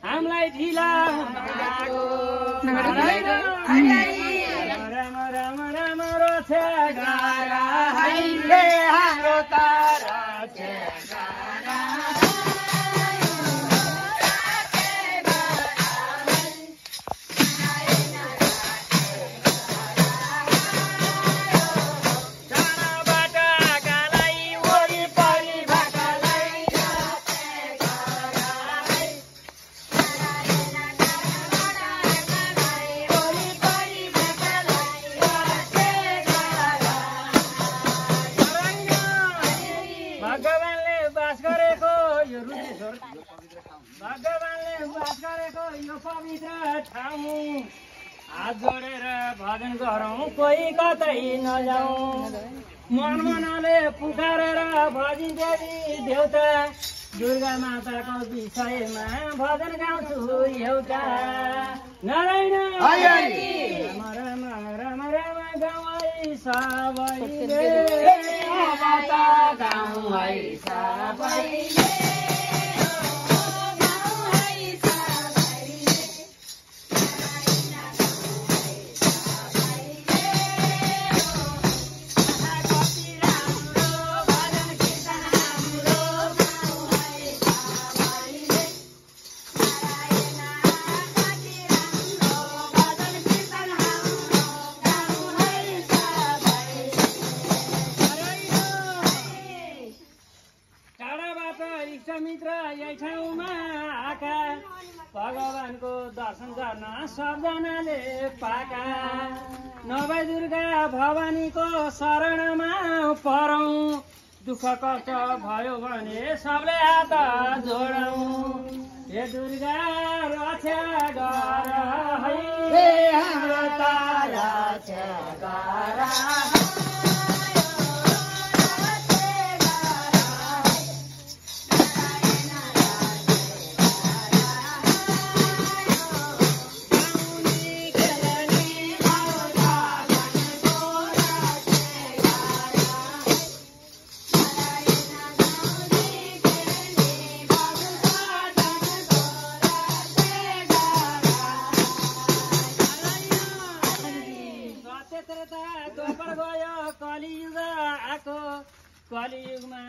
हामीलाई ढिला राम राम राम रक्षा गारा हाइले हाम्रो तारा भगवानले बास गरेको यो पवित्र ठाउँ हात जोडेर भजन गरौँ कोही कतै नजाऊ मन मनले पुकारेर भजिन् देवी देउता दुर्गा माताको विषयमा भजन गाउँछु एउटा नारायण राम राम राम राम गाउँ है सबैले गाउँ है सबैले मित्र यही ठाउँमा आका भगवानको दर्शन गर्न सबजनाले पाका नभए दुर्गा भवानीको शरणमा परौँ दुःख कष्ट भयो भने सबले हात जोडौँ हे दुर्गा रक्षा गर है हाम्रो तारा रक्षा गर कलियुग आएको कलियुगमा